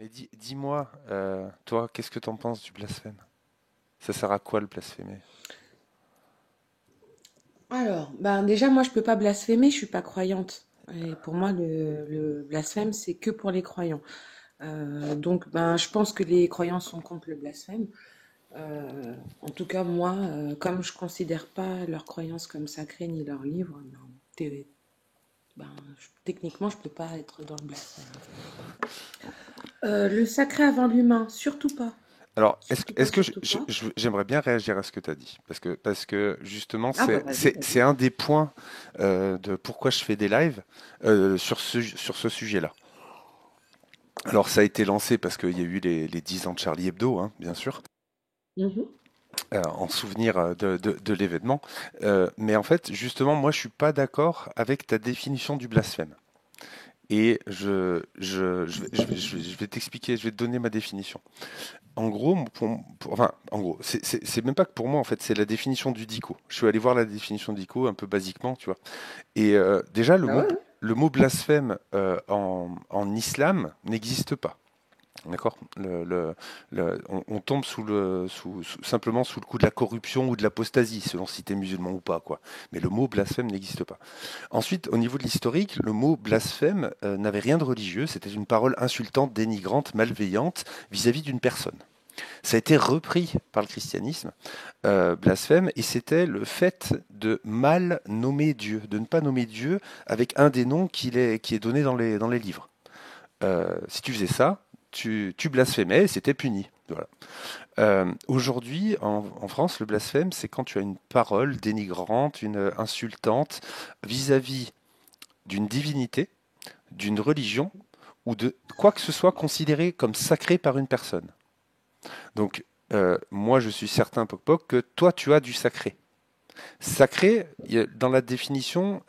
Mais dis-moi, toi, qu'est-ce que t'en penses du blasphème? Ça sert à quoi le blasphémer? Alors, ben déjà, moi, je peux pas blasphémer, je suis pas croyante. Et pour moi, le blasphème, c'est que pour les croyants. Donc, ben, je pense que les croyants sont contre le blasphème. En tout cas, moi, comme je considère pas leurs croyances comme sacrées ni leurs livres, ben, ben, techniquement, je peux pas être dans le blasphème. Le sacré avant l'humain, surtout pas. Alors, Surtout pas, est-ce que surtout pas. j'aimerais bien réagir à ce que tu as dit, parce que justement, Ah bah vas-y, c'est vas-y. un des points de pourquoi je fais des lives sur ce sujet-là. Alors, ça a été lancé parce qu'il y a eu les 10 ans de Charlie Hebdo, hein, bien sûr, Mhm. en souvenir de l'événement. Mais en fait, justement, moi, je suis pas d'accord avec ta définition du blasphème. Et je vais t'expliquer, je vais te donner ma définition. En gros, enfin, en gros, c'est même pas que pour moi, en fait, c'est la définition du dico. Je suis allé voir la définition du dico un peu basiquement, tu vois. Et déjà, Bah ouais, ouais. le mot blasphème en islam n'existe pas. D'accord? On tombe simplement sous le coup de la corruption ou de l'apostasie, selon si t'es musulman ou pas, quoi. Mais le mot blasphème n'existe pas. Ensuite, au niveau de l'historique, le mot blasphème n'avait rien de religieux, c'était une parole insultante, dénigrante, malveillante vis-à-vis d'une personne. Ça a été repris par le christianisme, blasphème, et c'était le fait de mal nommer Dieu, de ne pas nommer Dieu avec un des noms qui est donné dans les livres. Si tu faisais ça, tu blasphémais et c'était puni. Voilà. Aujourd'hui, en France, le blasphème, c'est quand tu as une parole dénigrante, une insultante vis-à-vis d'une divinité, d'une religion ou de quoi que ce soit considéré comme sacré par une personne. Donc, moi, je suis certain, Poc Poc, que toi, tu as du sacré. Sacré, dans la définition,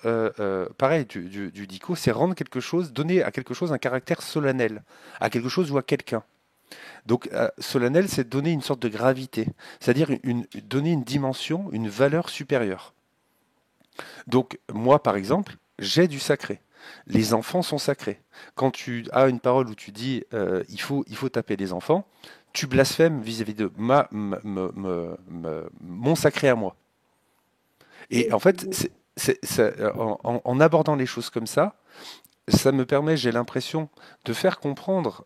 pareil, du dico, c'est rendre quelque chose, donner à quelque chose un caractère solennel, à quelque chose ou à quelqu'un. Donc, solennel, c'est donner une sorte de gravité, c'est-à-dire donner une dimension, une valeur supérieure. Donc, moi, par exemple, j'ai du sacré. Les enfants sont sacrés. Quand tu as une parole où tu dis il faut taper les enfants, tu blasphèmes vis-à-vis de mon sacré à moi. Et en fait, en abordant les choses comme ça me permet, j'ai l'impression, de faire comprendre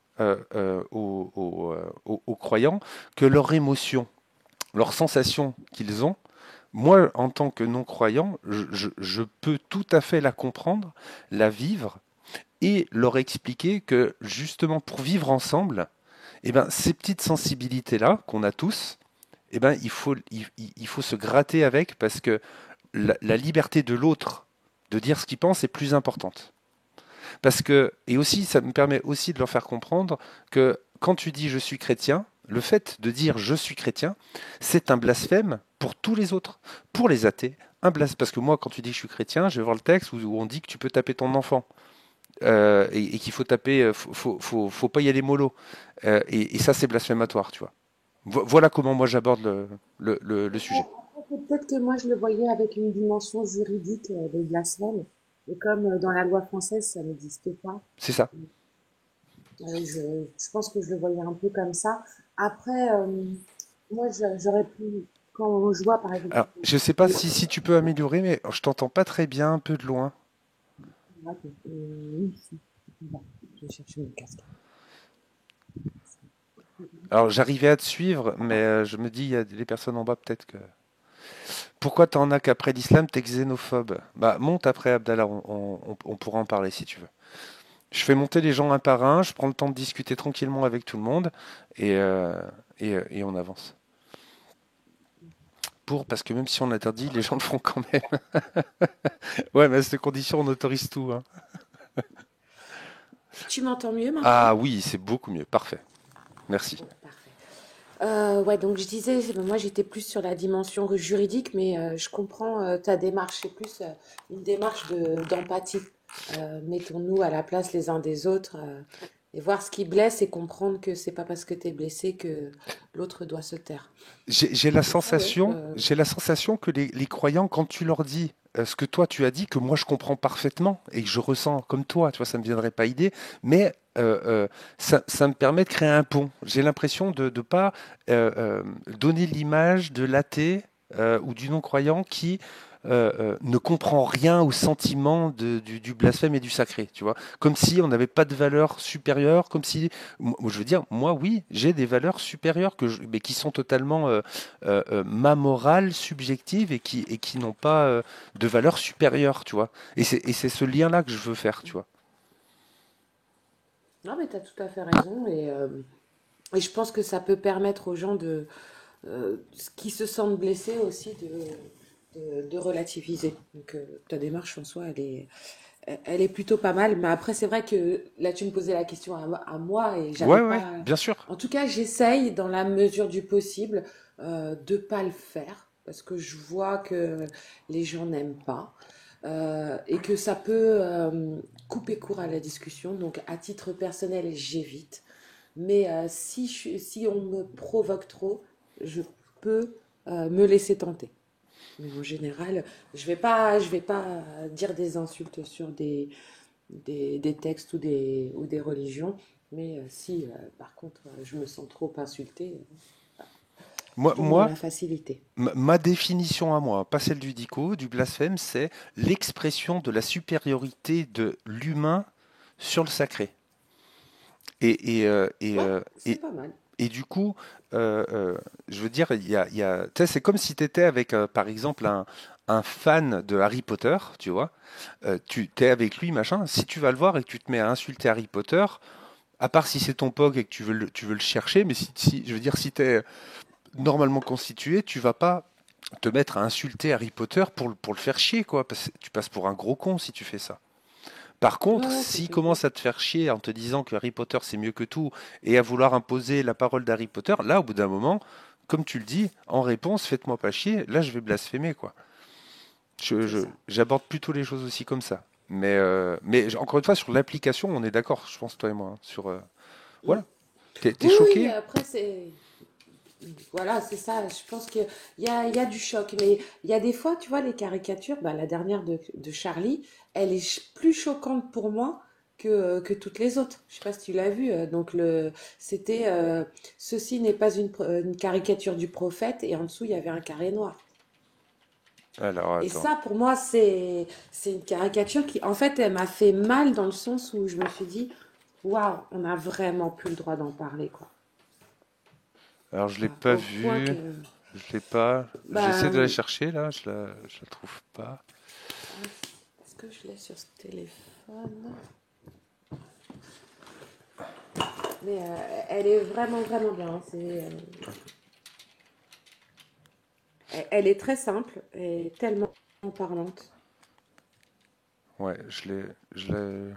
aux croyants que leur émotion, leurs sensations qu'ils ont, moi, en tant que non-croyant, je peux tout à fait la comprendre, la vivre et leur expliquer que justement pour vivre ensemble, eh ben, ces petites sensibilités-là qu'on a tous, eh ben, il faut se gratter avec parce que la liberté de l'autre de dire ce qu'il pense est plus importante. Parce que, et aussi, ça me permet aussi de leur faire comprendre que quand tu dis je suis chrétien, le fait de dire je suis chrétien, c'est un blasphème pour tous les autres, pour les athées. Un blasphème, parce que moi, quand tu dis je suis chrétien, je vais voir le texte où on dit que tu peux taper ton enfant et qu'il faut taper, faut pas y aller mollo. Et ça, c'est blasphématoire, tu vois. Voilà comment moi j'aborde le sujet. Peut-être que moi je le voyais avec une dimension juridique des blasphèmes. Et comme dans la loi française ça n'existe pas, C'est ça. je pense que je le voyais un peu comme ça. Après, moi j'aurais pu, quand je vois par exemple, Alors, je sais pas si tu peux améliorer, mais je t'entends pas très bien, un peu de loin. oui, si, bon, je vais chercher mon casque. Alors, j'arrivais à te suivre, mais je me dis, il y a des personnes en bas, peut-être que. Pourquoi t'en as qu'après l'islam, t'es xénophobe? Bah, monte après Abdallah, on pourra en parler si tu veux. Je fais monter les gens un par un, je prends le temps de discuter tranquillement avec tout le monde, et, euh, et on avance. Parce que même si on l'interdit, les gens le feront quand même. Ouais, mais à cette condition, on autorise tout, hein. Tu m'entends mieux maintenant? Ah oui, c'est beaucoup mieux, parfait. Merci. Bon, parfait. Ouais, donc je disais, moi j'étais plus sur la dimension juridique, mais je comprends ta démarche, c'est plus une démarche d'empathie. Mettons-nous à la place les uns des autres et voir ce qui blesse et comprendre que c'est pas parce que tu es blessé que l'autre doit se taire. J'ai Donc ça, ouais. j'ai la sensation que les croyants, quand tu leur dis ce que toi tu as dit, que moi je comprends parfaitement et que je ressens comme toi, tu vois, ça me viendrait pas idée, mais ça me permet de créer un pont. J'ai l'impression de ne pas donner l'image de l'athée ou du non-croyant qui ne comprend rien au sentiment du blasphème et du sacré, tu vois. Comme si on n'avait pas de valeur supérieure, comme si, je veux dire, moi oui, j'ai des valeurs supérieures mais qui sont totalement ma morale subjective et qui n'ont pas de valeur supérieure, tu vois. Et c'est ce lien-là que je veux faire, tu vois. Non, mais tu as tout à fait raison. Et je pense que ça peut permettre aux gens qui se sentent blessés aussi de relativiser. Donc ta démarche en soi, elle est plutôt pas mal. Mais après, c'est vrai que là, tu me posais la question à moi et j'avais Ouais, ouais, pas. bien sûr. En tout cas, j'essaye dans la mesure du possible de pas le faire parce que je vois que les gens n'aiment pas et que ça peut couper court à la discussion. Donc, à titre personnel, j'évite. Mais si on me provoque trop, je peux me laisser tenter. Mais en général, je vais pas dire des insultes sur des textes ou des religions. Mais si, par contre, je me sens trop insultée, je Moi, tombe dans moi, la facilité. ma définition à moi, pas celle du dico, du blasphème, c'est l'expression de la supériorité de l'humain sur le sacré. Et, et, euh, et, Ouais, euh, c'est et, pas mal. et du coup, je veux dire, tu sais, c'est comme si tu étais avec, par exemple, un fan de Harry Potter, tu vois. Tu t'es avec lui, machin. Si tu vas le voir et que tu te mets à insulter Harry Potter, à part si c'est ton POG et que tu veux le chercher, mais je veux dire, si tu es normalement constitué, tu vas pas te mettre à insulter Harry Potter pour le faire chier, quoi. Parce que tu passes pour un gros con si tu fais ça. Par Ouais, contre, ouais, c'est s'il clair. commence à te faire chier en te disant que Harry Potter c'est mieux que tout et à vouloir imposer la parole d'Harry Potter, là, au bout d'un moment, comme tu le dis, en réponse, faites-moi pas chier, là, je vais blasphémer, quoi. C'est ça. J'aborde plutôt les choses aussi comme ça. Mais encore une fois, sur l'application, on est d'accord, je pense, toi et moi. Hein, sur, Mm. voilà. T'es Oui, oui, choqué? après, voilà, c'est ça. Je pense il y a du choc. Mais il y a des fois, tu vois, les caricatures, bah, la dernière de Charlie, elle est plus choquante pour moi que toutes les autres. Je sais pas si tu l'as vu. C'était ceci n'est pas une caricature du prophète, et en dessous, il y avait un carré noir. Alors, Et attends. ça, pour moi, c'est une caricature qui, en fait, elle m'a fait mal dans le sens où je me suis dit, waouh, on n'a vraiment plus le droit d'en parler, quoi. Alors, je l'ai Voilà. pas Au point vu. que, Je l'ai pas. J'essaie de la ben, chercher là, je la trouve pas. est-ce que je l'ai sur ce téléphone? Mais elle est vraiment, vraiment bien. Hein. Elle est très simple et tellement parlante. Ouais, je l'ai.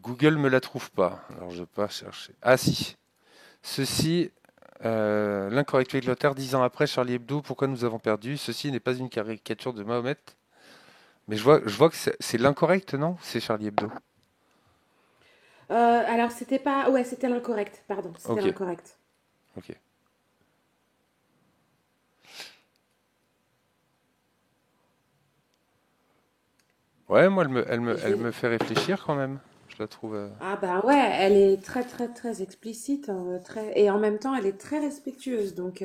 Google me la trouve pas. Alors je vais pas chercher. Ah si. Ceci, l'incorrectualité de l'auteur 10 ans après Charlie Hebdo. Pourquoi nous avons perdu? Ceci n'est pas une caricature de Mahomet. Mais je vois que c'est l'incorrect, non? C'est Charlie Hebdo. Alors, c'était pas. Ouais, c'était l'incorrect. Pardon, c'était Ok, l'incorrect. ok. Ouais, moi Et je elle me vais. fait réfléchir quand même. Je la trouve. Ah bah ouais, elle est très très très explicite, hein, et en même temps elle est très respectueuse, donc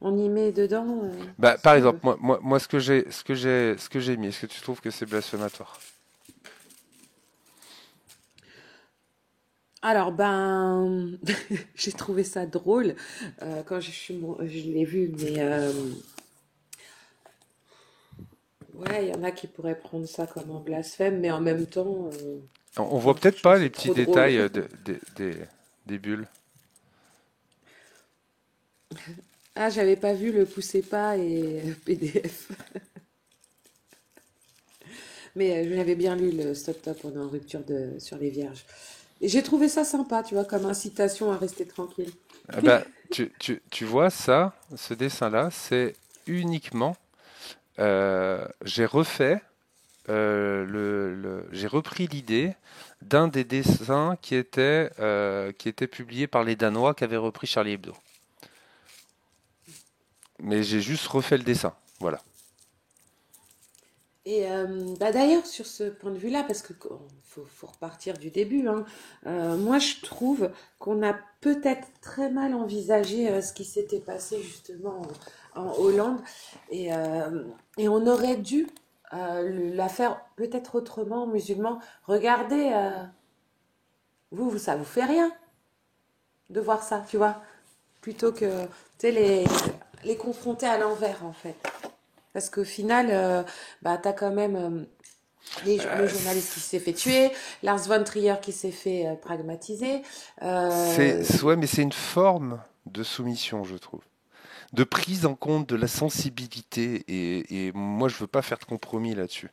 on y met dedans Bah, ce par qu'on exemple, veut. moi, ce que j'ai mis, est-ce que tu trouves que c'est blasphématoire? Alors ben, j'ai trouvé ça drôle quand je l'ai vu, mais ouais, il y en a qui pourraient prendre ça comme un blasphème, mais en même temps, On voit non, peut-être je trouve pas que les c'est petits trop drôle. détails des bulles. Ah, j'avais pas vu le poussez pas et PDF, mais j'avais bien lu le Stop Top, on est en rupture sur les vierges. Et j'ai trouvé ça sympa, tu vois, comme incitation à rester tranquille. Ah bah, tu vois ça, ce dessin-là, c'est uniquement, j'ai refait. j'ai repris l'idée d'un des dessins qui était publié par les Danois qui avaient repris Charlie Hebdo. Mais j'ai juste refait le dessin. Voilà. Et bah d'ailleurs, sur ce point de vue-là, parce que faut repartir du début, hein, moi je trouve qu'on a peut-être très mal envisagé ce qui s'était passé justement en Hollande et on aurait dû la faire peut-être autrement, musulmans. Regardez, ça vous fait rien de voir ça, tu vois, plutôt que tu sais, les confronter à l'envers en fait. Parce qu'au final, bah, tu as quand même le journaliste qui s'est fait tuer, Lars von Trier qui s'est fait pragmatiser. Euh, Ouais, mais c'est une forme de soumission, je trouve. De prise en compte de la sensibilité. Et moi, je veux pas faire de compromis là-dessus.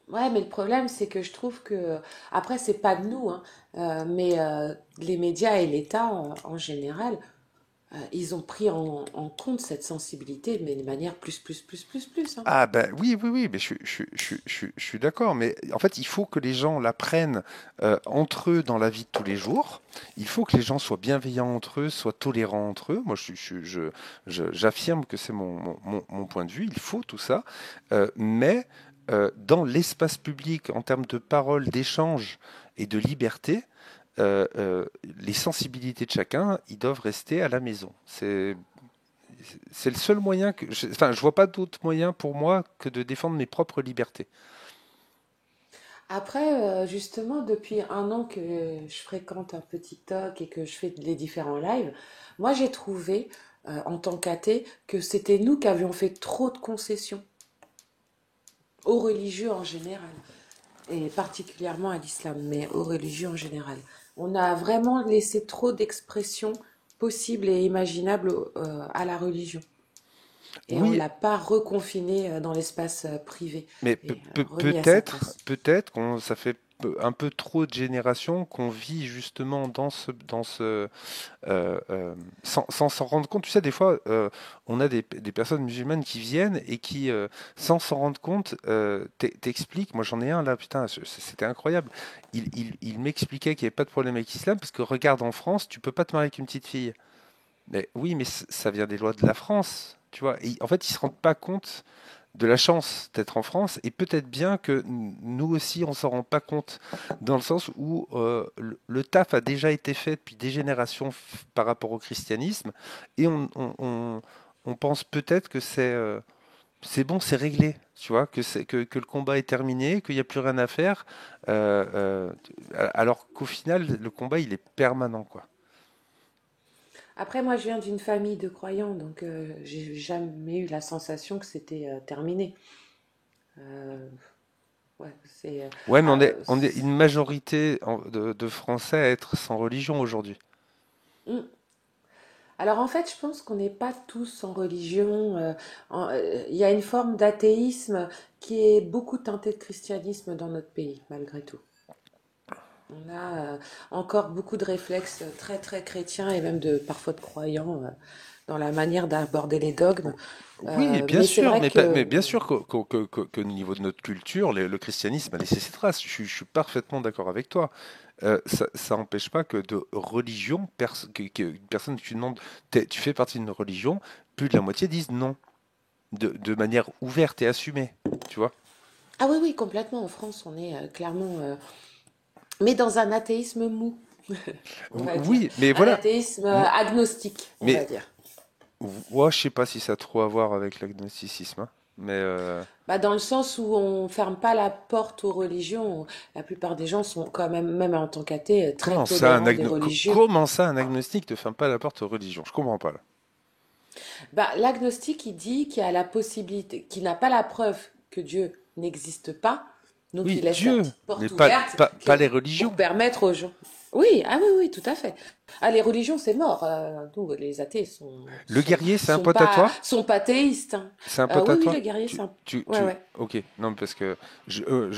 ouais, mais le problème, c'est que je trouve que, après, c'est pas de nous, hein, mais les médias et l'État en général, ils ont pris en compte cette sensibilité, mais de manière plus, hein. Ah ben oui, oui, oui, mais je suis d'accord. Mais en fait, il faut que les gens l'apprennent entre eux dans la vie de tous les jours. Il faut que les gens soient bienveillants entre eux, soient tolérants entre eux. Moi, j'affirme que c'est mon point de vue. Il faut tout ça. Mais dans l'espace public, en termes de parole, d'échange et de liberté, les sensibilités de chacun, ils doivent rester à la maison. C'est le seul moyen enfin, je vois pas d'autre moyen pour moi que de défendre mes propres libertés. Après, justement, depuis un an que je fréquente un peu TikTok et que je fais les différents lives, moi j'ai trouvé, en tant qu'athée, que c'était nous qui avions fait trop de concessions aux religieux en général, et particulièrement à l'islam, mais aux religieux en général. On a vraiment laissé trop d'expressions possibles et imaginables à la religion. Et on Oui, l'a pas reconfiné dans l'espace privé mais et remis à sa place. peut-être qu'on ça fait un peu trop de générations qu'on vit justement sans s'en rendre compte. Tu sais, des fois, on a des personnes musulmanes qui viennent et qui, sans s'en rendre compte, t'expliquent. Moi, j'en ai un là, putain, c'était incroyable. Il m'expliquait qu'il n'y avait pas de problème avec l'islam parce que regarde, en France, tu peux pas te marier avec une petite fille. Mais oui, mais ça vient des lois de la France, tu vois. Et en fait, ils se rendent pas compte de la chance d'être en France et peut-être bien que nous aussi, on s'en rend pas compte dans le sens où le taf a déjà été fait depuis des générations par rapport au christianisme et on pense peut-être que c'est bon, c'est réglé. Tu vois, que le combat est terminé, qu'il n'y a plus rien à faire, alors qu'au final, le combat, il est permanent, quoi. Après, moi, je viens d'une famille de croyants, donc j'ai jamais eu la sensation que c'était terminé. Euh, ouais, Ouais, mais ah, on est une majorité de Français à être sans religion aujourd'hui. hmm. Alors en fait, je pense qu'on n'est pas tous en religion. Il y a une forme d'athéisme qui est beaucoup teintée de christianisme dans notre pays, malgré tout. On a encore beaucoup de réflexes très très chrétiens et même parfois de croyants dans la manière d'aborder les dogmes. Oui, bien Mais c'est sûr, vrai mais que bien sûr qu'au niveau de notre culture, le christianisme a laissé ses traces. Je suis parfaitement d'accord avec toi. Ça n'empêche pas que de religion, une personne que tu demandes, tu fais partie d'une religion, plus de la moitié disent non, de manière ouverte et assumée, tu vois. ah oui oui complètement en France on est clairement mais dans un athéisme mou on va dire Oui, mais un voilà. athéisme Moi- agnostique on va Mais dire. moi, je sais pas si ça a trop à voir avec l'agnosticisme, hein. Mais Bah, dans le sens où on ferme pas la porte aux religions. La plupart des gens sont quand même, même en tant qu'athées, très tolérants des religieux. comment ça, un agnostique ne ferme pas la porte aux religions? Je comprends pas là. Bah, l'agnostique, il dit qu'il y a la possibilité, qu'il n'a pas la preuve que Dieu n'existe pas. Donc Oui, il laisse la Dieu, petite mais porte ouverte pas les pour religions. permettre aux gens. Oui, ah oui, oui, tout à fait. Ah, les religions, c'est mort. Nous, les athées Le guerrier, c'est un pote à toi? sont pas théistes, hein. C'est un pote à Oui, oui, toi? le guerrier, c'est un. Ouais, Tu... ouais. Ok, non, parce que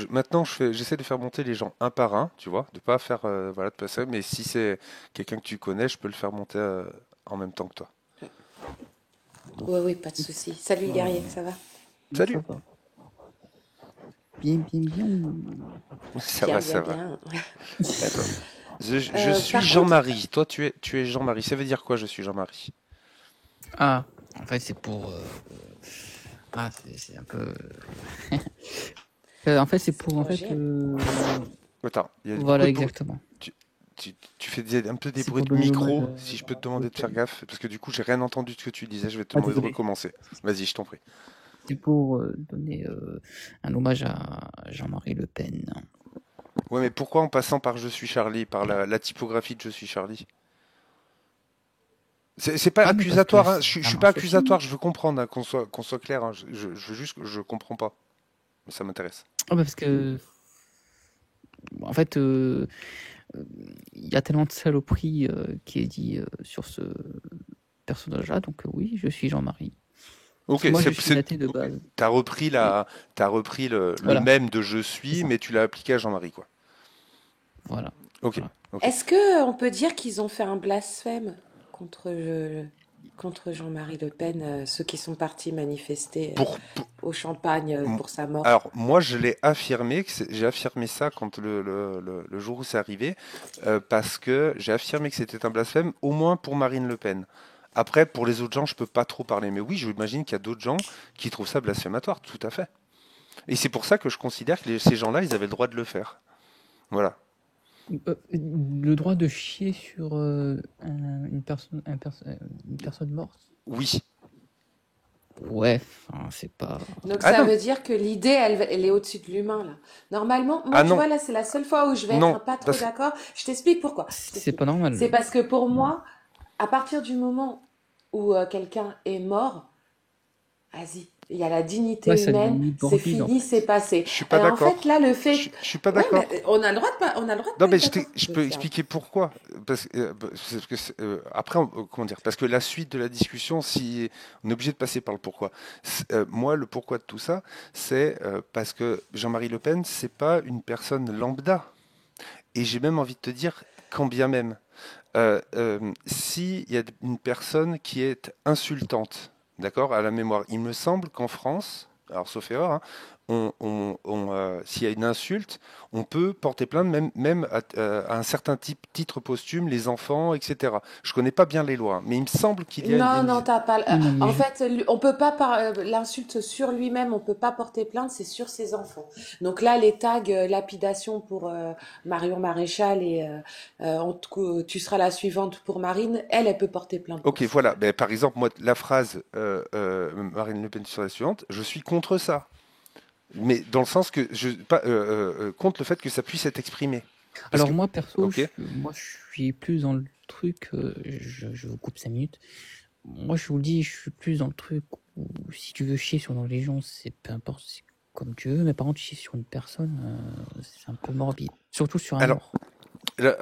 maintenant, j'essaie de faire monter les gens un par un, tu vois, de pas faire, voilà, de passer, mais si c'est quelqu'un que tu connais, je peux le faire monter en même temps que toi. Ouais, oui, pas de souci. Salut, le guerrier, ça va? Salut! bien. Ça Bien, va, bien, ça va. bien. D'accord. Je suis Par contre, Jean-Marie. Toi, tu es Jean-Marie. Ça veut dire quoi, je suis Jean-Marie? Ah, en fait, c'est pour. C'est un peu. En fait, c'est c'est pour. En ton fait. GM. Attends, il y a beaucoup Voilà, de bruit. exactement. Tu, tu fais un peu des C'est bruits pour de donner l'hommage micro, si je peux te au demander de faire thème. gaffe, parce que du coup, j'ai rien entendu de ce que tu disais. Je vais te Ah, demander de désolé. recommencer. Vas-y, je t'en prie. C'est pour donner un hommage à Jean-Marie Le Pen. Ouais, mais pourquoi en passant par Je suis Charlie, par la typographie de Je suis Charlie? C'est pas Ah, mais parce que accusatoire, hein. ça Je suis pas marche aussi. accusatoire, je veux comprendre, hein, qu'on soit clair, hein. Je veux juste, je comprends pas. Mais ça m'intéresse. Ah, parce que. En fait, euh, il y a tellement de saloperies qui est dit sur ce personnage-là, donc oui, je suis Jean-Marie. Parce Ok, que moi, je suis athée de base. Et t'as repris le voilà, même de Je c'est suis, ça. mais tu l'as appliqué à Jean-Marie, quoi. Voilà. Ok, Voilà. ok. Est-ce que on peut dire qu'ils ont fait un blasphème contre, contre Jean-Marie Le Pen, ceux qui sont partis manifester Pour, au Champagne pour sa mort? alors, moi, je l'ai affirmé, j'ai affirmé ça quand le jour où c'est arrivé, parce que j'ai affirmé que c'était un blasphème, au moins pour Marine Le Pen. Après, pour les autres gens, je peux pas trop parler. Mais oui, j'imagine qu'il y a d'autres gens qui trouvent ça blasphématoire, tout à fait. Et c'est pour ça que je considère que ces gens-là, ils avaient le droit de le faire. Voilà. Le droit de chier sur une personne morte. Oui. Ouais, enfin, c'est pas. Donc Ah ça non, veut dire que l'idée, elle est au-dessus de l'humain, là. Normalement, moi, ah tu non, vois, là, c'est la seule fois où je vais être non, un pas trop parce que d'accord. Je t'explique pourquoi. Je C'est t'explique. pas C'est normal. parce que pour moi, à partir du moment où quelqu'un est mort, vas-y, il y a la dignité Ouais, ça humaine, devient c'est morbide en fini, c'est fait. passé. je suis pas En fait, d'accord. là, le fait, Je suis pas ouais, mais d'accord. on a le droit de pas, on a le droit de Non, pas mais être d'accord. je Je veux peux dire. expliquer pourquoi. Parce que après, comment dire? Parce que la suite de la discussion, si on est obligé de passer par le pourquoi. Moi, le pourquoi de tout ça, c'est parce que Jean-Marie Le Pen, c'est pas une personne lambda. Et j'ai même envie de te dire, quand bien même, s'il y a une personne qui est insultante, d'accord, à la mémoire, il me semble qu'en France, alors sauf erreur, hein, s'il y a une insulte, on peut porter plainte même à un certain titre posthume, les enfants, etc. Je connais pas bien les lois, hein, mais il me semble qu'il y a Non, non, t'as pas. Non, mais En fait, on peut pas l'insulte sur lui-même, on peut pas porter plainte, c'est sur ses enfants. Donc là, les tags lapidation pour Marion Maréchal et tu seras la suivante pour Marine, elle peut porter plainte Ok, pour ça. voilà. Ben, par exemple, moi, la phrase Marine Le Pen sur la suivante, je suis contre ça. Mais dans le sens que je pas contre le fait que ça puisse être exprimé. Parce que alors moi perso, ok. moi je suis plus dans le truc. Je vous coupe 5 minutes. Moi je vous le dis, je suis plus dans le truc où si tu veux chier sur une religion, c'est peu importe, c'est comme tu veux. Mais par contre, chier sur une personne, c'est un peu morbide. Surtout sur un Alors mort. là,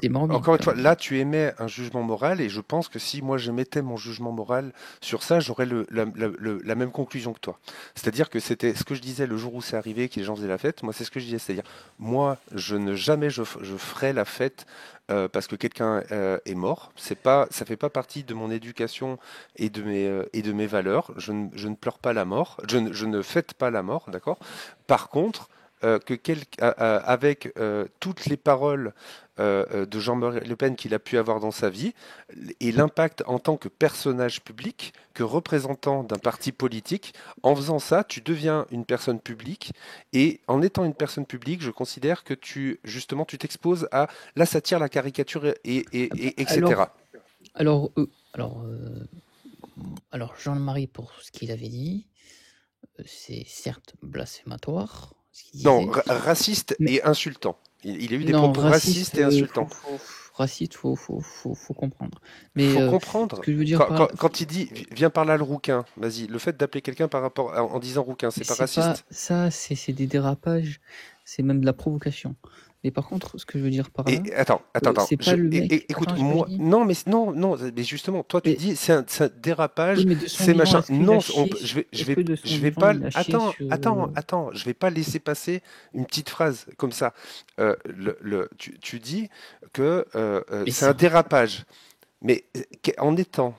C'est morbide encore une quand fois, même. là tu émets un jugement moral et je pense que si moi je mettais mon jugement moral sur ça, j'aurais la même conclusion que toi. C'est-à-dire que c'était ce que je disais le jour où c'est arrivé, que les gens faisaient la fête. Moi, c'est ce que je disais, c'est-à-dire moi, je ne jamais je ferai la fête parce que quelqu'un est mort. C'est pas, ça fait pas partie de mon éducation et de mes valeurs. Je ne pleure pas la mort. Je ne fête pas la mort, d'accord. Par contre, avec toutes les paroles de Jean-Marie Le Pen qu'il a pu avoir dans sa vie et l'impact en tant que personnage public, que représentant d'un parti politique, en faisant ça, tu deviens une personne publique et en étant une personne publique, je considère que justement, tu t'exposes à la satire, la caricature Alors, etc. alors, alors Jean-Marie pour ce qu'il avait dit, c'est certes blasphématoire ce qu'il Non, disait, raciste mais et insultant. Il a eu des non, propos racistes raciste, et insultants. raciste, faut comprendre. Mais Faut ce comprendre. que je veux dire par Quand il dit viens par là le rouquin, vas-y, le fait d'appeler quelqu'un par rapport en disant rouquin, mais c'est pas c'est pas raciste? ça, c'est des dérapages, c'est même de la provocation. Mais par contre, ce que je veux dire par là, Et attends, c'est pas le mec. écoute, Attends, je moi, dis. non, non, mais justement, toi tu Mais dis c'est un oui, dérapage, mais de son c'est vivant, machin. est-ce qu'il a Non, chié est-ce que de son je vais vivant, pas, il a chié sur attends, je vais pas laisser passer une petite phrase comme ça. Tu dis que mais c'est c'est un un dérapage, mais en étant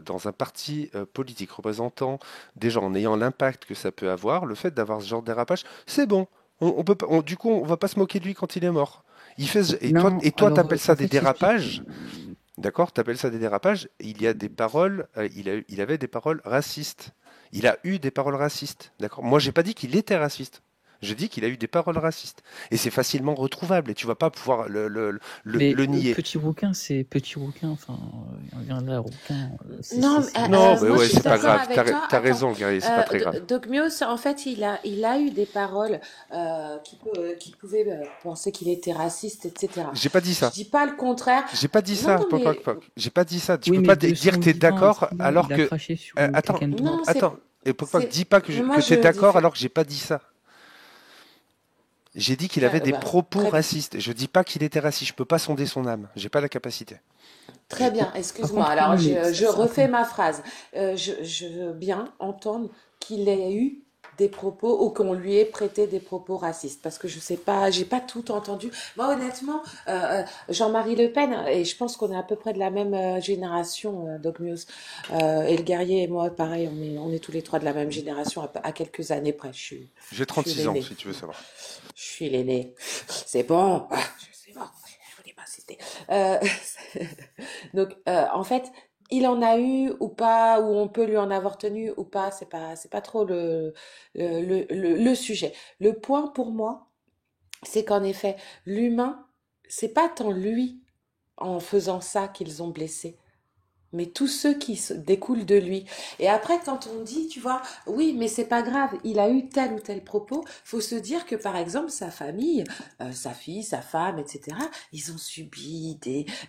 dans un parti politique représentant des gens, en ayant l'impact que ça peut avoir, le fait d'avoir ce genre de dérapage, c'est bon. On peut pas, du coup, on va pas se moquer de lui quand il est mort. Non, Et toi, alors t'appelles en ça des fait, je t'explique. dérapages, d'accord? T'appelles ça des dérapages. Il y a des paroles, il avait des paroles racistes. Il a eu des paroles racistes, d'accord? Moi, j'ai pas dit qu'il était raciste. Je dis qu'il a eu des paroles racistes. Et c'est facilement retrouvable et tu vas pas pouvoir Mais le nier. petit rouquin, c'est petit rouquin. Enfin, on vient de là, rouquin. Non, Non, mais moi je ouais, suis c'est pas d'accord grave. avec toi. T'as Attends, raison, Gary, c'est pas très grave. Dogmios, en fait, il a eu des paroles qui pouvaient penser qu'il était raciste, etc. J'ai pas dit Je ça. dis pas le contraire. J'ai pas dit Non, ça, non, poc, poc, mais poc. J'ai pas dit ça. Tu Oui, peux mais pas de dire son que t'es vivant, est-ce d'accord alors qu'il a que. craché sur Attends, quelqu'un de blanc? non, attends. Et poc, poc, c'est, dis pas moi que je t'es d'accord diffère. alors que j'ai pas dit ça. J'ai dit qu'il avait des propos Très bien. racistes. Je dis pas qu'il était raciste. Je peux pas sonder son âme. J'ai pas la capacité. Très J'ai- bien, Par excuse-moi. contre, Alors, non, mais je attends. refais ma phrase. Je veux bien entendre qu'il ait eu des propos ou qu'on lui ait prêté des propos racistes parce que je sais pas, j'ai pas tout entendu. Moi, honnêtement, Jean-Marie Le Pen, et je pense qu'on est à peu près de la même génération, Doc Muse, et le guerrier et moi, pareil, on est tous les trois de la même génération à quelques années près. J'ai Je suis 36 ans, l'aîné. si tu veux savoir. Je suis l'aîné. C'est bon. C'est bon. Je voulais pas citer. Euh, donc, en fait, il en a eu ou pas, ou on peut lui en avoir tenu ou pas, c'est pas trop le sujet. Le point pour moi, c'est qu'en effet, l'humain, c'est pas tant lui en faisant ça qu'ils ont blessé, mais tous ceux qui découlent de lui. Et après, quand on dit, tu vois, oui, mais c'est pas grave, il a eu tel ou tel propos, faut se dire que par exemple, sa famille, sa fille, sa femme, etc., ils ont subi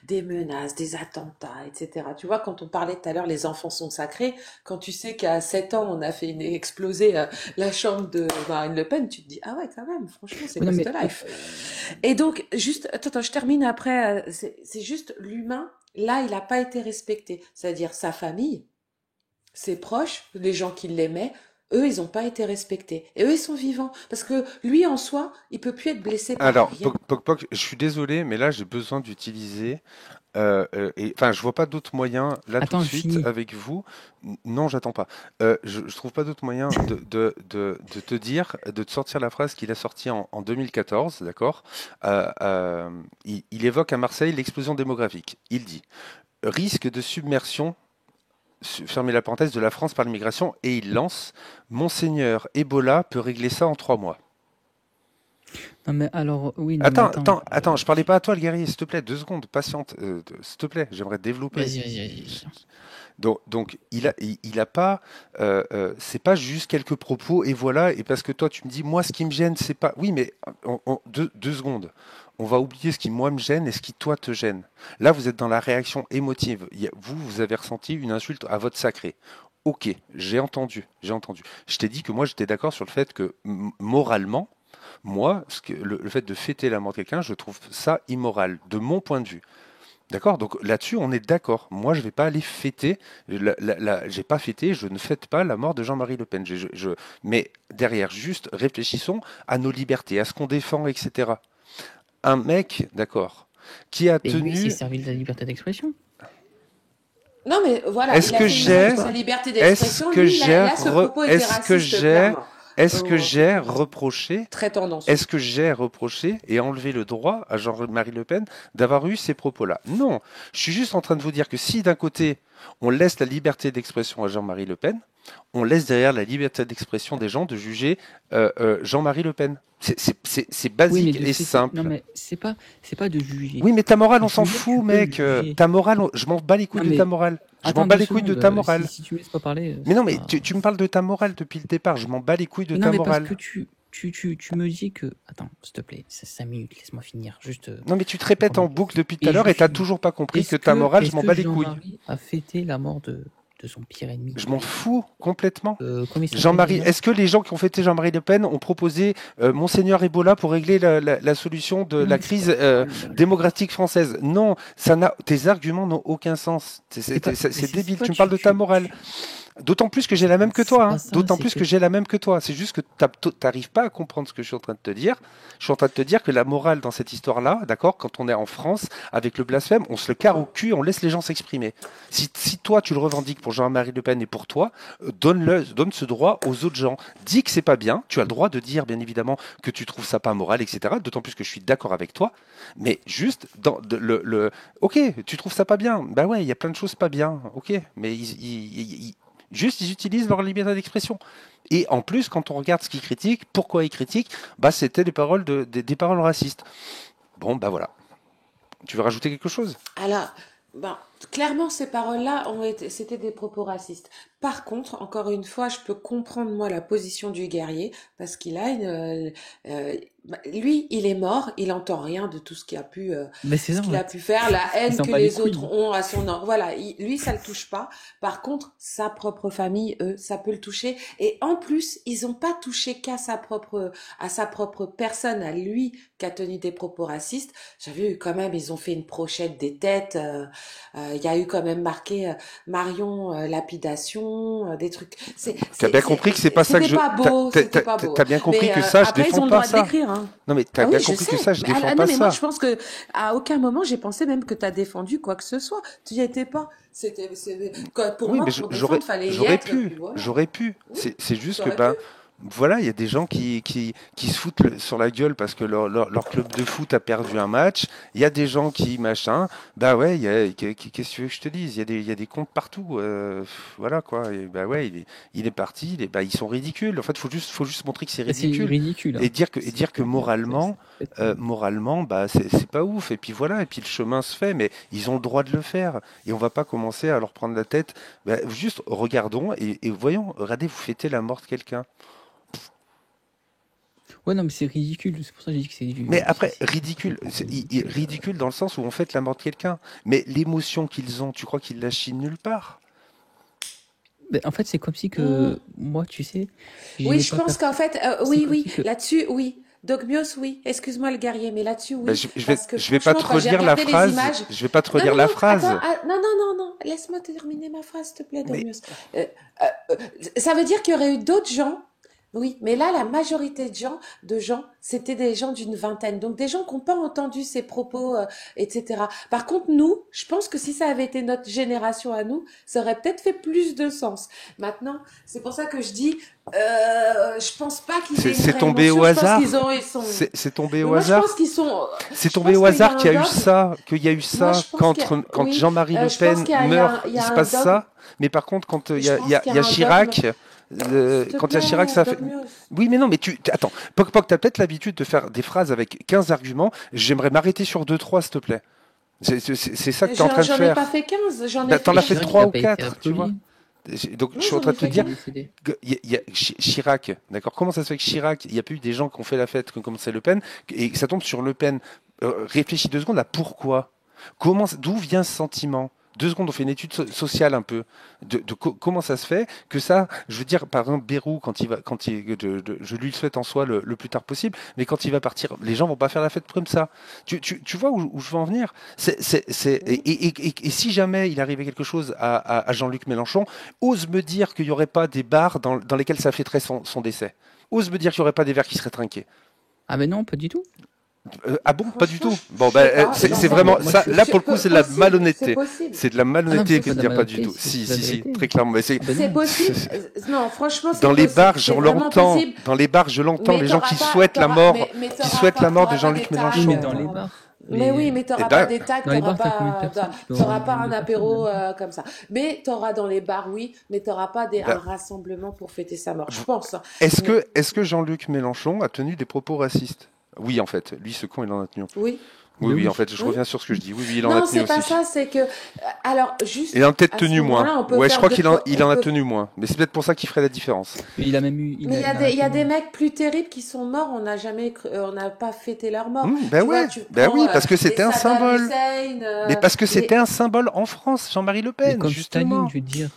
des menaces, des attentats, etc. Tu vois, quand on parlait tout à l'heure, les enfants sont sacrés, quand tu sais qu'à 7 ans, on a fait exploser la chambre de Marine Le Pen, tu te dis, ah ouais, quand même, franchement, c'est Oui, non, pas mais the life. Et donc, juste, attends, je termine après. C'est juste l'humain. Là, il n'a pas été respecté. C'est-à-dire sa famille, ses proches, les gens qui l'aimaient, eux, ils n'ont pas été respectés. Et eux, ils sont vivants. Parce que lui, en soi, il peut plus être blessé par Alors, rien. je suis désolé, mais là, j'ai besoin d'utiliser. Enfin, je vois pas d'autre moyen là tout de attends, je suite finis. avec vous. Non, j'attends pas. Je trouve pas d'autre moyen de te dire, de te sortir la phrase qu'il a sortie en 2014, d'accord? Il évoque à Marseille l'explosion démographique. Il dit risque de submersion, fermez la parenthèse, de la France par l'immigration, et il lance Monseigneur Ebola peut régler ça en 3 mois. Non, mais alors, oui, non, mais attends. Attends, je parlais pas à toi, le guerrier, s'il te plaît, 2 secondes, patiente, s'il te plaît, j'aimerais développer. Vas-y. Donc il a pas, c'est pas juste quelques propos et voilà, et parce que toi tu me dis, moi ce qui me gêne, c'est pas, oui, mais 2 secondes, on va oublier ce qui moi me gêne et ce qui toi te gêne. Là, vous êtes dans la réaction émotive. Vous avez ressenti une insulte à votre sacré. Ok, j'ai entendu. Je t'ai dit que moi j'étais d'accord sur le fait que moralement, moi, le fait de fêter la mort de quelqu'un, je trouve ça immoral, de mon point de vue. D'accord? Donc là-dessus, on est d'accord. Moi, je vais pas aller fêter. J'ai pas fêté, je ne fête pas la mort de Jean-Marie Le Pen. Mais derrière, juste réfléchissons à nos libertés, à ce qu'on défend, etc. Un mec, d'accord, qui a Et lui, il s'est tenu. servi de la liberté d'expression. Non, mais voilà, Est-ce il a que fait usage j'ai, de sa liberté est-ce d'expression. que Lui, j'ai, là, ce propos était raciste, clairement. est-ce que j'ai reproché Très tendance. Est-ce que j'ai reproché et enlevé le droit à Jean-Marie Le Pen d'avoir eu ces propos-là? Non. Je suis juste en train de vous dire que si d'un côté, on laisse la liberté d'expression à Jean-Marie Le Pen, on laisse derrière la liberté d'expression des gens de juger Jean-Marie Le Pen. C'est Oui, mais basique de et fait, simple. non, mais c'est pas de juger. Oui, mais ta morale, on Je s'en veux dire, fout, tu peux mec. juger. Ta morale, je m'en bats les couilles Non, de mais ta morale. Je m'en attends bats 2 les couilles de secondes. ta morale. Si tu me laisses pas parler, Mais c'est non, mais pas. tu me parles de ta morale depuis le départ. Je m'en bats les couilles de Mais ta non, mais parce morale. que tu me dis que. Attends, s'il te plaît, 5 minutes, laisse-moi finir. Juste. Non, mais tu te répètes en boucle depuis tout à Et l'heure je et t'as finis. toujours pas compris Est-ce que ta morale, je est-ce m'en que bats les couilles. Jean-Marie a fêté la mort de son pire ennemi? Je m'en fous complètement. Comment il s'appelle Jean-Marie, déjà? est-ce que les gens qui ont fêté Jean-Marie Le Pen ont proposé Monseigneur Ebola pour régler la solution de Non, la mais crise oh là là. démocratique française? Non, tes arguments n'ont aucun sens. C'est pas, mais C'est c'est débile. pas Tu me parles de ta morale. D'autant plus que j'ai la même que C'est toi, pas hein. ça, D'autant c'est plus que que j'ai la même que toi. C'est juste que t'arrives pas à comprendre ce que je suis en train de te dire. Je suis en train de te dire que la morale dans cette histoire-là, d'accord, quand on est en France, avec le blasphème, on se le carre au cul, on laisse les gens s'exprimer. Si toi tu le revendiques pour Jean-Marie Le Pen et pour toi, donne ce droit aux autres gens. Dis que c'est pas bien. Tu as le droit de dire, bien évidemment, que tu trouves ça pas moral, etc. D'autant plus que je suis d'accord avec toi. Mais juste ok, tu trouves ça pas bien. Bah ouais, il y a plein de choses pas bien. Ok, mais juste, ils utilisent leur liberté d'expression. Et en plus, quand on regarde ce qu'ils critiquent, pourquoi ils critiquent, bah, c'était des paroles, des paroles racistes. Bon, bah voilà. Tu veux rajouter quelque chose? Alors, ben, clairement, ces paroles-là c'était des propos racistes. Par contre, encore une fois, je peux comprendre, moi, la position du guerrier, parce qu'il a lui, il est mort, il entend rien de tout ce qu'il a Mais c'est ce ça, en qu'il a fait. pu faire, la Il haine s'en que bat les les autres couilles. ont à son nom. Voilà, lui, ça le touche pas. Par contre, sa propre famille, eux, ça peut le toucher. Et en plus, ils ont pas touché à sa propre personne, à lui, qui a tenu des propos racistes. J'ai vu quand même, ils ont fait une brochette des têtes. Il y a eu quand même marqué Marion lapidation, des trucs. T'as bien compris que c'est pas ça que C'était pas beau, c'était pas beau. t'as bien compris Mais que ça, je après, ils défends ont le pas droit de ça. l'écrire, hein. Non, mais t'as Ah bien oui, je compris que sais. ça, je défends Non, pas mais moi, ça. je pense que à aucun moment j'ai pensé même que tu as défendu quoi que ce soit. Tu y étais pas. Pour Oui, moi, mais pour défendre, fallait y être. Puis voilà. j'aurais pu. Oui, C'est juste que, t'aurais pu. ben, voilà, il y a des gens qui se foutent sur la gueule parce que leur club de foot a perdu un match. Il y a des gens qui, machin, bah ouais, qu'est-ce que tu veux que je te dise? Il y a des comptes partout. Voilà, quoi. Et bah ouais, il est parti, bah, ils sont ridicules. En fait, faut juste montrer que c'est Bah, c'est ridicule. ridicule, hein. Et dire que moralement, bah, c'est pas ouf. Et puis voilà, et puis le chemin se fait, mais ils ont le droit de le faire. Et on va pas commencer à leur prendre la tête. Bah, juste regardons et voyons, regardez, vous fêtez la mort de quelqu'un. Ouais, non, mais c'est ridicule. C'est pour ça que j'ai dit que c'est Mais après, ridicule, ridicule dans le sens où on fête la mort de quelqu'un. Mais l'émotion qu'ils ont, tu crois qu'ils la chinent nulle part? Mais en fait, c'est comme si Mmh. que moi, tu sais, Oui, j'aimais je pas pense faire. qu'en fait, C'est oui, comme oui, si que. là-dessus, oui. Dogmios, oui. Excuse-moi le guerrier, mais là-dessus, Ben, oui. Parce que je vais pas franchement, te quand j'ai relire la regardé les phrase. images, Je vais pas te non, relire non, la non, attends, phrase. non, non, non, non, laisse-moi terminer ma phrase, s'il te plaît, Mais Dogmios. Euh, ça veut dire qu'il y aurait eu d'autres gens. Oui, mais là, la majorité de gens, c'était des gens d'une vingtaine. Donc, des gens qui n'ont pas entendu ces propos, etc. Par contre, nous, je pense que si ça avait été notre génération à nous, ça aurait peut-être fait plus de sens. Maintenant, c'est pour ça que je dis, je pense pas qu'ils aient une c'est vraie tombé émotion. au Je pense hasard. ils sont. C'est tombé Mais au moi, je hasard. pense qu'ils sont. C'est Je tombé pense au qu'il y a hasard un qu'il y a eu dogme. ça, qu'il y a eu Moi, ça je pense qu'il y a. quand Oui, Jean-Marie Le je pense Pen qu'il meurt, il y il a se un passe dogme. ça. Mais par contre, quand Je pense qu'il il y y a a un dogme. Chirac, S'il te quand il y a Chirac, plaît, ça fait. Dogmios. Oui, mais non, mais attends. Poc Poc, t'as peut-être l'habitude de faire des phrases avec 15 arguments. J'aimerais m'arrêter sur deux trois, s'il te plaît. C'est ça que tu es en train de J'en ai pas faire. fait 15, j'en ai Ben, t'en fait as fait Chirac, 4. il 3 a ou pas été 4, tu vois. applaudi. Donc je Non, suis en j'en train ai de te fait Quand il dire, est 4. décédé. il y a Chirac, d'accord. Comment ça se fait que Chirac, il n'y a plus des gens qui ont fait la fête comme c'est Le Pen, et que ça tombe sur Le Pen. Réfléchis 2 secondes à pourquoi. D'où vient ce sentiment? 2 secondes, on fait une étude sociale un peu comment ça se fait que ça, je veux dire, par exemple, Bérou, je lui le souhaite en soi le plus tard possible, mais quand il va partir, les gens vont pas faire la fête comme ça. Tu vois où je veux en venir? Et si jamais il arrivait quelque chose à Jean-Luc Mélenchon, ose me dire qu'il n'y aurait pas des bars dans lesquels ça fêterait son décès. Ose me dire qu'il n'y aurait pas des verres qui seraient trinqués. Ah, mais non, pas du tout. Ah bon, pas du Franchement, tout. Bon, je sais ben, pas. c'est J'en vraiment Moi, ça. je suis. Là, pour le coup, c'est de la C'est malhonnêteté. possible. C'est de la Ah non, mais malhonnêteté c'est que pas de de la dire pas du malhonnêteté, tout. c'est Si, la si, si, vérité. très clairement. Mais c'est Ah, ben C'est non. possible. Non, franchement, c'est dans les possible. bars, je C'est vraiment l'entends. possible. Dans les bars, je l'entends. Mais Les gens t'auras qui pas, souhaitent la mort, mais qui souhaitent la mort de Jean-Luc des Oui, tags. mais Mélenchon. dans les bars. Mais oui, mais Et t'auras ben, pas des tags, Dans les bars, t'as combien de personnes? Tu peux t'auras avoir pas un un nombre de personnes apéro là-dedans. comme ça. Mais t'auras dans les bars, oui, mais t'auras pas un ben, rassemblement pour fêter sa mort. Je pense, hein. est-ce Mais que Jean-Luc Mélenchon a tenu des propos racistes? Oui, en fait. Lui, ce con, il en a tenu. oui, Oui, Mais oui, en oui. fait, je oui. reviens sur ce que je dis. Oui, oui, il en a Non, tenu c'est pas aussi. ça. C'est que, alors, juste Il en a peut-être à ce tenu moins. moment-là, on peut Ouais, je faire crois deux, qu'il en on a peut. tenu moins. Mais c'est peut-être pour ça qu'il ferait la différence. Mais il a même eu. Mais Il en a il y a des tenu. mecs plus terribles qui sont morts. On n'a pas fêté leur mort. Ben Tu vois, ouais, tu ben prends oui, parce que les c'était un Saddam symbole. Hussein, Mais parce que c'était les. un symbole en France, Jean-Marie Le Mais Pen, comme Staline, justement. je veux dire,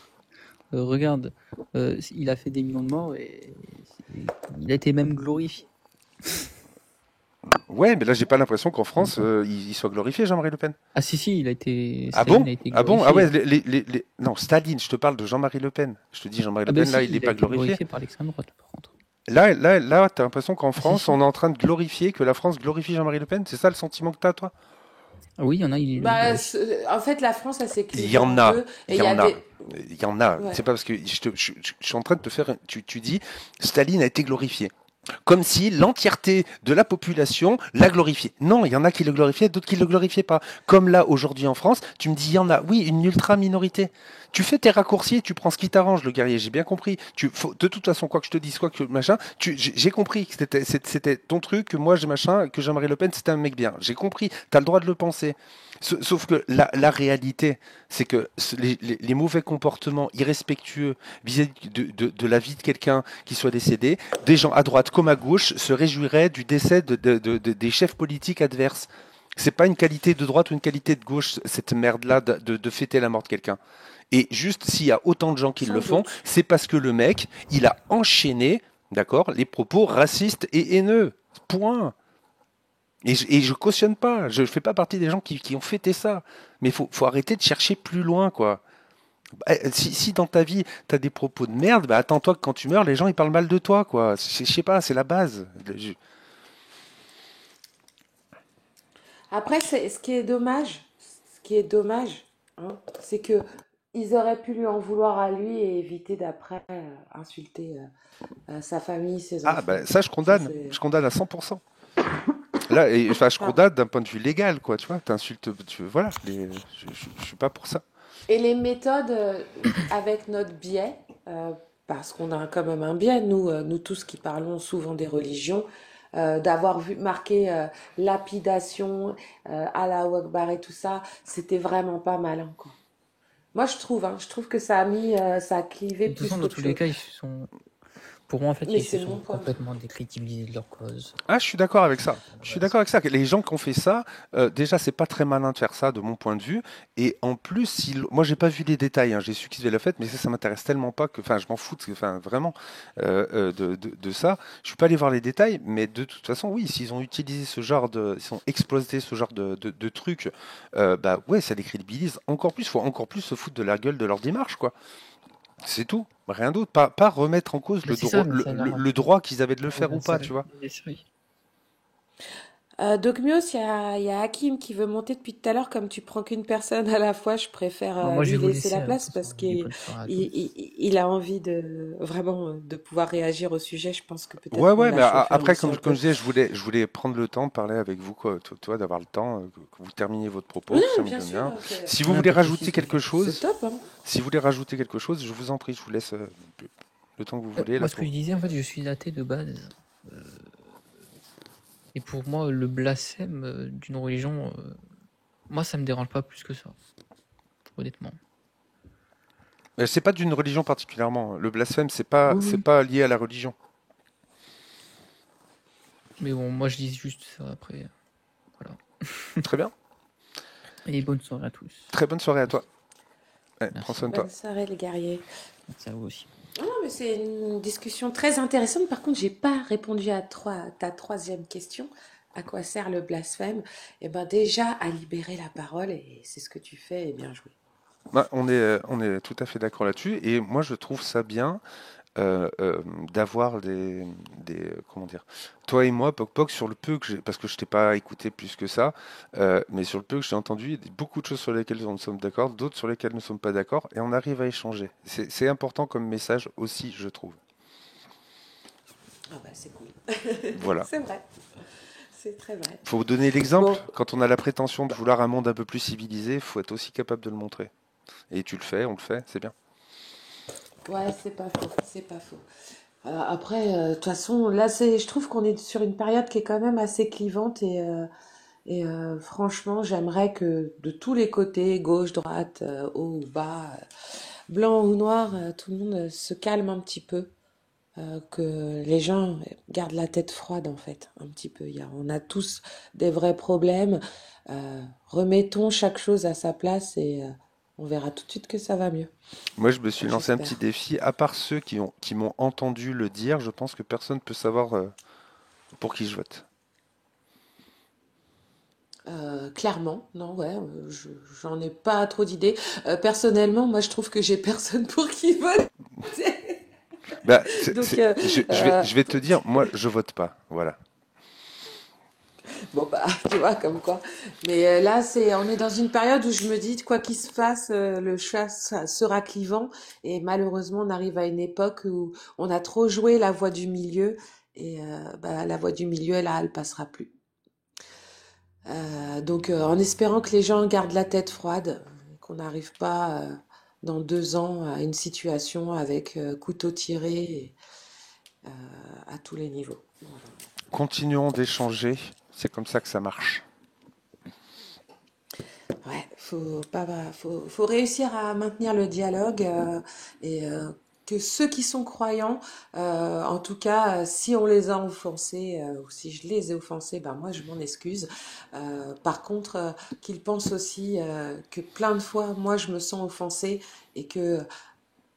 regarde, il a fait des millions de morts et il a été même glorifié. Ouais, mais là, j'ai pas l'impression qu'en France, il soit glorifié, Jean-Marie Le Pen. Ah si, Ah Staline bon? a été Ah bon? Ah ouais, glorifié. non, Staline, je te parle de Jean-Marie Le Pen. Je te dis, Jean-Marie Ah Le ben Pen, là, si, il n'est il a pas été glorifié. glorifié par l'extrême droite, par contre. Là, t'as l'impression qu'en Ah si, France, si. on est en train de glorifier, que la France glorifie Jean-Marie Le Pen? C'est ça le sentiment que t'as, toi? Ah oui, il y en a, ils le Bah, glorifient. en fait, la France, elle s'est Il y clivée en en a, deux. il Et il y y a en a, des. il y en a. C'est Ouais. pas parce que je suis en train de te faire. Tu dis, Staline a été glorifié. Comme si l'entièreté de la population l'a glorifié. Non, il y en a qui le glorifiaient, d'autres qui ne le glorifiaient pas. Comme là, aujourd'hui en France, tu me dis, il y en a, oui, une ultra minorité. Tu fais tes raccourcis, tu prends ce qui t'arrange, le guerrier, j'ai bien compris. De toute façon, quoi que je te dise, quoi que machin, j'ai compris que c'était ton truc, que moi, j'ai machin, que Jean-Marie Le Pen, c'était un mec bien. J'ai compris, tu as le droit de le penser. Sauf que la réalité, c'est que les mauvais comportements irrespectueux vis-à-vis de la vie de quelqu'un qui soit décédé, des gens à droite comme à gauche se réjouiraient du décès des chefs politiques adverses. C'est pas une qualité de droite ou une qualité de gauche, cette merde-là de fêter la mort de quelqu'un. Et juste, s'il y a autant de gens qui le Sans font, doute. c'est parce que le mec, il a enchaîné, d'accord, les propos racistes et haineux. Point. Et je cautionne pas, je fais pas partie des gens qui ont fêté ça. Mais faut arrêter de chercher plus loin, quoi. Si dans ta vie, t'as des propos de merde, bah attends-toi que quand tu meurs, les gens ils parlent mal de toi, quoi. Je sais pas, c'est la base. Après, ce qui est dommage, hein, c'est que ils auraient pu lui en vouloir à lui et éviter d'après insulter sa famille, ses Ah, enfants. bah ça, je Ça, condamne. c'est. Je condamne à 100%. Là, enfin, je Enfin, condamne d'un point de vue légal, quoi. Tu vois, t'insultes, voilà. Je suis pas pour ça. et les méthodes avec notre biais, parce qu'on a quand même un biais, nous tous qui parlons souvent des religions, d'avoir vu marqué lapidation, Allah Akbar et tout ça, c'était vraiment pas malin, quoi. Moi, je trouve que ça a clivé De toute plus façon, dans qu'autre tous les chose. cas, ils se sont... Pour moi, en fait, Mais ils se c'est sont mon point de vue. complètement décrédibilisés de leur cause. Ah, je suis d'accord avec C'est ça. la Je suis base. d'accord avec ça. Les gens qui ont fait ça, déjà, c'est pas très malin de faire ça, de mon point de vue. Et en plus, moi, j'ai pas vu les détails. Hein. J'ai su qu'ils avaient la fête, mais ça m'intéresse tellement pas que, enfin, je m'en fous, enfin, vraiment, de ça. Je suis pas allé voir les détails, mais de toute façon, oui, s'ils ont utilisé ce genre ils ont exploité ce genre de trucs, bah ouais, ça les crédibilise encore plus. Faut encore plus se foutre de la gueule de leur démarche, quoi. C'est tout. Rien d'autre. Pas remettre en cause Mais c'est ça, mais ça leur a le pris. droit qu'ils avaient de le Oui, faire ou ben, pas, ça, tu vois. des séries. Docmios, il y a Hakim qui veut monter depuis tout à l'heure. Comme tu prends qu'une personne à la fois, je préfère Bon, moi, je lui vais vous laisser laisser, la de toute place façon. parce Et qu'il bonne soirée à il, tous. il- il a envie de vraiment de pouvoir réagir au sujet. Je pense que Ouais, peut-être qu'on ouais, l'a mais chauffé après, aussi comme, un comme peu. je disais, je voulais prendre le temps de parler avec vous, quoi, toi, d'avoir le temps, que vous terminiez votre propos, que ça Non, me bien donne sûr, bien. c'est Si vous Ouais, voulez pas de soucis, rajouter c'est quelque c'est chose, top, hein. si vous voulez rajouter quelque chose, je vous en prie, je vous laisse le temps que vous voulez, là, Moi, ce que pour. je disais, en fait, je suis athée de base. Et pour moi, le blasphème d'une religion, moi, ça me dérange pas plus que ça, honnêtement. C'est pas d'une religion particulièrement. Le blasphème, c'est Oui, oui. pas lié à la religion. Mais bon, moi, je dis juste ça après. Voilà. Très bien. Et bonne soirée à tous. Très bonne soirée à toi. Merci. Ouais, prends Merci. soin de toi. Bonne soirée, les guerriers. Merci à vous aussi. Ah non, mais c'est une discussion très intéressante. Par contre, j'ai pas répondu à ta troisième question. À quoi sert le blasphème? Eh ben déjà à libérer la parole et c'est ce que tu fais et bien joué. Bah, on est tout à fait d'accord là-dessus. Et moi, je trouve ça bien euh, euh, d'avoir comment dire, toi et moi, Poc Poc, sur le peu que j'ai, parce que je t'ai pas écouté plus que ça, mais sur le peu que j'ai entendu, il y a beaucoup de choses sur lesquelles nous sommes d'accord, d'autres sur lesquelles nous ne sommes pas d'accord, et on arrive à échanger. C'est important comme message aussi, je trouve. Ah bah c'est cool. Voilà. C'est vrai. C'est très vrai. Faut vous donner l'exemple. Bon, Quand on a la prétention de vouloir un monde un peu plus civilisé, faut être aussi capable de le montrer. Et tu le fais, on le fait, c'est bien. ouais, c'est pas faux, c'est pas faux. Après, de toute façon, là, je trouve qu'on est sur une période qui est quand même assez clivante et franchement, j'aimerais que de tous les côtés, gauche, droite, haut ou bas, blanc ou noir, tout le monde se calme un petit peu, que les gens gardent la tête froide en fait, un petit peu. On a tous des vrais problèmes. Remettons chaque chose à sa place et on verra tout de suite que ça va mieux. Moi, je me suis Enfin, lancé un petit j'espère. défi. À part ceux qui m'ont entendu le dire, je pense que personne peut savoir pour qui je vote. Clairement, non, ouais, j'en ai pas trop d'idées. Personnellement, moi, je trouve que j'ai personne pour qui voter. Bah, Donc, je vais te dire, moi, je vote pas. Voilà. bon, bah, tu vois, comme quoi. Mais là, on est dans une période où je me dis, quoi qu'il se fasse, le choix sera clivant. Et malheureusement, on arrive à une époque où on a trop joué la voie du milieu. Et bah, la voie du milieu, là, elle passera plus. Donc, en espérant que les gens gardent la tête froide, qu'on n'arrive pas dans 2 ans à une situation avec couteau tiré à tous les niveaux. Voilà. Continuons d'échanger. C'est comme ça que ça marche. Ouais, faut réussir à maintenir le dialogue et que ceux qui sont croyants, en tout cas, si on les a offensés ou si je les ai offensés, ben moi je m'en excuse. Par contre, qu'ils pensent aussi que plein de fois, moi je me sens offensée et que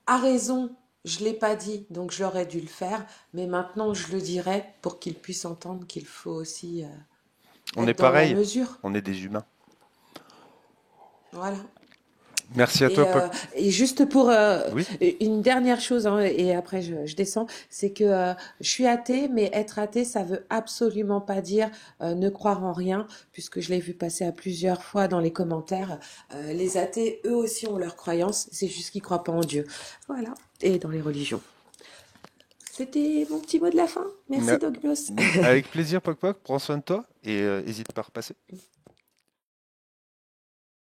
à raison, je l'ai pas dit, donc j'aurais dû le faire, mais maintenant je le dirai pour qu'ils puissent entendre qu'il faut aussi On est être dans la pareil. mesure. On est des humains. Voilà. Merci à toi, Pop. Et juste pour Oui. une dernière chose, hein, et après je descends, c'est que je suis athée, mais être athée, ça veut absolument pas dire ne croire en rien, puisque je l'ai vu passer à plusieurs fois dans les commentaires. Les athées, eux aussi ont leurs croyances, c'est juste qu'ils croient pas en Dieu. Voilà. Et dans les religions. C'était mon petit mot de la fin. Merci Mais- Dognos. Avec plaisir, Pop Pop. Prends soin de toi et hésite pas à repasser.